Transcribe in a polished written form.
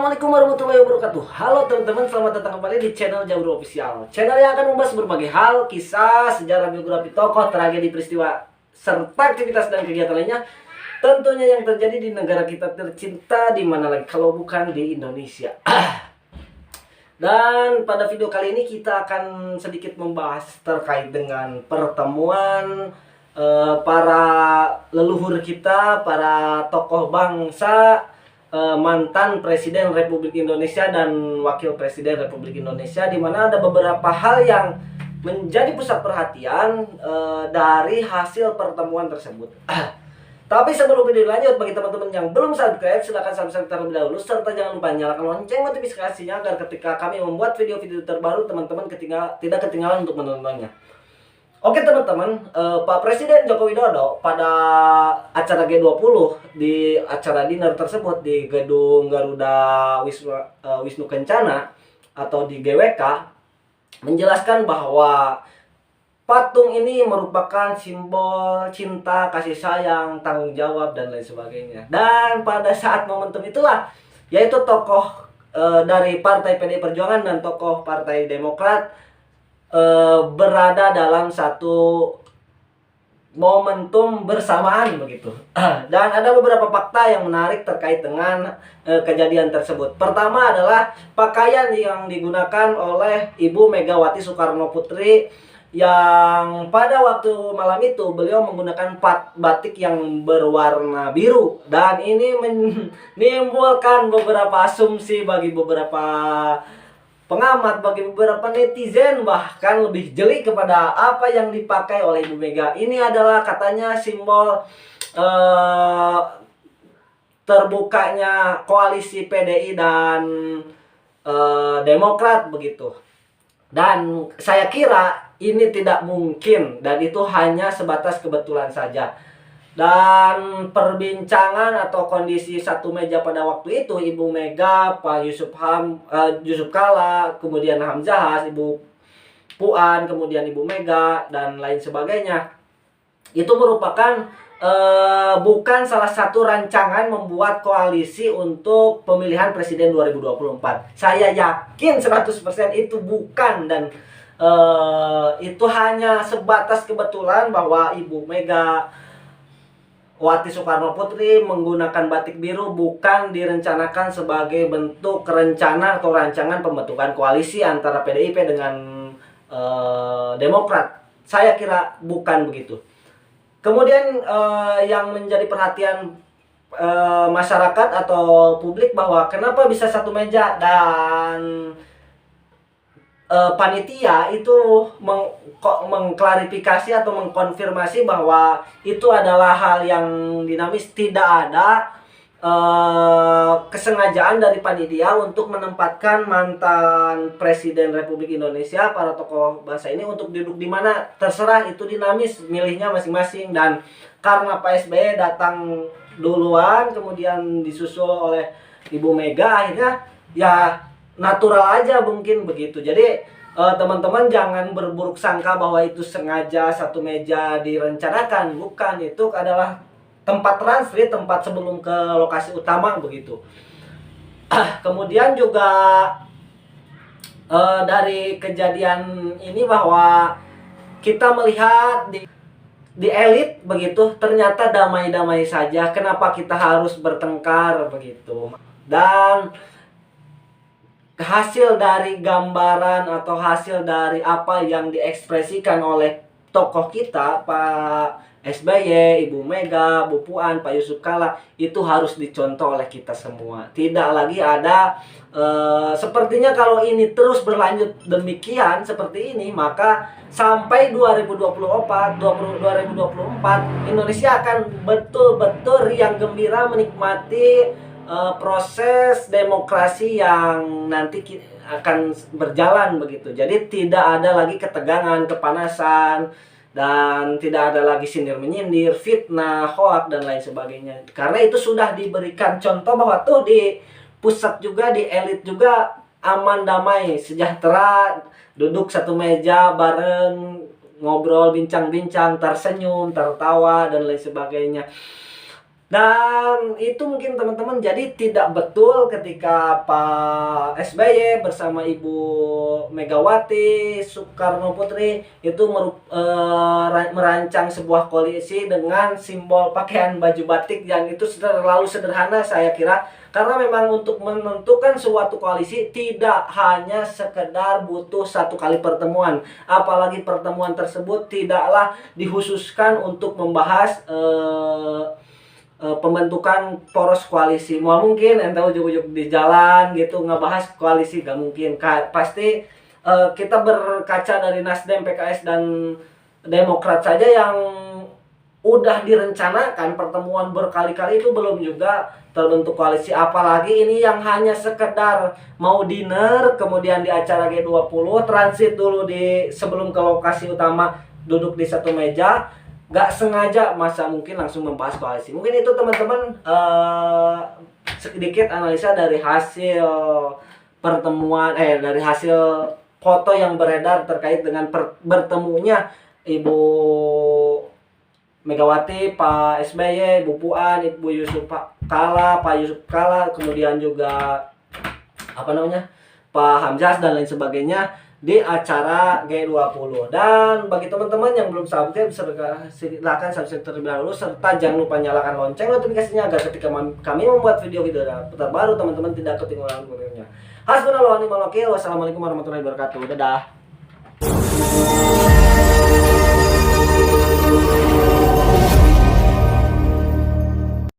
Assalamualaikum warahmatullahi wabarakatuh. Halo teman-teman, selamat datang kembali di channel Jabro Official. Channel yang akan membahas berbagai hal, kisah, sejarah, biografi tokoh, tragedi, peristiwa, serta aktivitas dan kegiatan lainnya. Tentunya yang terjadi di negara kita tercinta, di mana lagi kalau bukan di Indonesia. Dan pada video kali ini kita akan sedikit membahas terkait dengan pertemuan para leluhur kita, para tokoh bangsa, mantan Presiden Republik Indonesia dan Wakil Presiden Republik Indonesia, di mana ada beberapa hal yang menjadi pusat perhatian dari hasil pertemuan tersebut. Tapi sebelum video lanjut, bagi teman-teman yang belum subscribe, silahkan subscribe terlebih dahulu, serta jangan lupa nyalakan lonceng notifikasinya agar ketika kami membuat video-video terbaru, teman-teman tidak ketinggalan untuk menontonnya. Oke teman-teman, Pak Presiden Joko Widodo pada acara G20 di acara dinner tersebut di Gedung Garuda Wisnu Kencana atau di GWK menjelaskan bahwa patung ini merupakan simbol cinta, kasih sayang, tanggung jawab dan lain sebagainya. Dan pada saat momentum itulah yaitu tokoh dari Partai PDI Perjuangan dan tokoh Partai Demokrat berada dalam satu momentum bersamaan begitu. Dan ada beberapa fakta yang menarik terkait dengan kejadian tersebut. Pertama adalah pakaian yang digunakan oleh Ibu Megawati Soekarno Putri, yang pada waktu malam itu beliau menggunakan batik yang berwarna biru, dan ini menimbulkan beberapa asumsi bagi beberapa pengamat, bagi beberapa netizen, bahkan lebih jeli kepada apa yang dipakai oleh Ibu Mega. Ini adalah katanya simbol terbukanya koalisi PDI dan Demokrat begitu. Dan saya kira ini tidak mungkin dan itu hanya sebatas kebetulan saja. Dan perbincangan atau kondisi satu meja pada waktu itu, Ibu Mega, Pak Yusuf Kalla, kemudian Hamzahas, Ibu Puan, kemudian Ibu Mega dan lain sebagainya, itu merupakan bukan salah satu rancangan membuat koalisi untuk pemilihan presiden 2024. Saya yakin 100% itu bukan, dan itu hanya sebatas kebetulan bahwa Ibu Mega Wati Soekarno Putri menggunakan batik biru bukan direncanakan sebagai bentuk rencana atau rancangan pembentukan koalisi antara PDIP dengan Demokrat. Saya kira bukan begitu. Kemudian yang menjadi perhatian masyarakat atau publik bahwa kenapa bisa satu meja, dan panitia itu mengklarifikasi atau mengkonfirmasi bahwa itu adalah hal yang dinamis. Tidak ada kesengajaan dari panitia untuk menempatkan mantan Presiden Republik Indonesia, para tokoh bangsa ini untuk duduk di mana terserah, itu dinamis, milihnya masing-masing. Dan karena Pak SBY datang duluan kemudian disusul oleh Ibu Mega, akhirnya ya natural aja mungkin begitu. Jadi teman-teman jangan berburuk sangka bahwa itu sengaja satu meja direncanakan. Bukan, itu adalah tempat transit, tempat sebelum ke lokasi utama begitu. Kemudian juga dari kejadian ini bahwa kita melihat di elit begitu ternyata damai-damai saja. Kenapa kita harus bertengkar begitu? Dan hasil dari gambaran atau hasil dari apa yang diekspresikan oleh tokoh kita, Pak SBY, Ibu Mega, Bu Puan, Pak Yusuf Kalla, itu harus dicontoh oleh kita semua. Tidak lagi ada sepertinya kalau ini terus berlanjut demikian seperti ini, maka sampai 2024 Indonesia akan betul-betul riang gembira menikmati proses demokrasi yang nanti akan berjalan begitu. Jadi tidak ada lagi ketegangan, kepanasan, dan tidak ada lagi sindir-menyindir, fitnah, hoak dan lain sebagainya. Karena itu sudah diberikan contoh bahwa tuh di pusat juga, di elit juga aman, damai, sejahtera, duduk satu meja bareng, ngobrol, bincang-bincang, tersenyum, tertawa dan lain sebagainya. Dan itu mungkin teman-teman jadi tidak betul ketika Pak SBY bersama Ibu Megawati Soekarno Putri itu merancang sebuah koalisi dengan simbol pakaian baju batik yang itu terlalu sederhana saya kira. Karena memang untuk menentukan suatu koalisi tidak hanya sekedar butuh satu kali pertemuan. Apalagi pertemuan tersebut tidaklah dikhususkan untuk membahas pembentukan poros koalisi. Mau mungkin ente ujuk-ujuk di jalan gitu ngebahas koalisi, gak mungkin. Pasti kita berkaca dari Nasdem, PKS dan Demokrat saja yang udah direncanakan pertemuan berkali-kali itu belum juga terbentuk koalisi, apalagi ini yang hanya sekedar mau dinner kemudian di acara G20 transit dulu di sebelum ke lokasi utama duduk di satu meja, gak sengaja masa mungkin langsung membahas koalisi. Mungkin itu teman-teman sedikit analisa dari hasil pertemuan dari hasil foto yang beredar terkait dengan bertemunya Ibu Megawati, Pak SBY, Bu Puan, Ibu Yusuf Kala, Pak Yusuf Kala, kemudian juga Pak Hamzah dan lain sebagainya di acara G20. Dan bagi teman-teman yang belum subscribe, silakan subscribe terlebih dahulu serta jangan lupa nyalakan lonceng notifikasinya agar ketika kami membuat video-video terbaru teman-teman tidak ketinggalan videonya. Hasbunallahu wa ni'mal wakil. Wassalamualaikum warahmatullahi wabarakatuh. Dadah.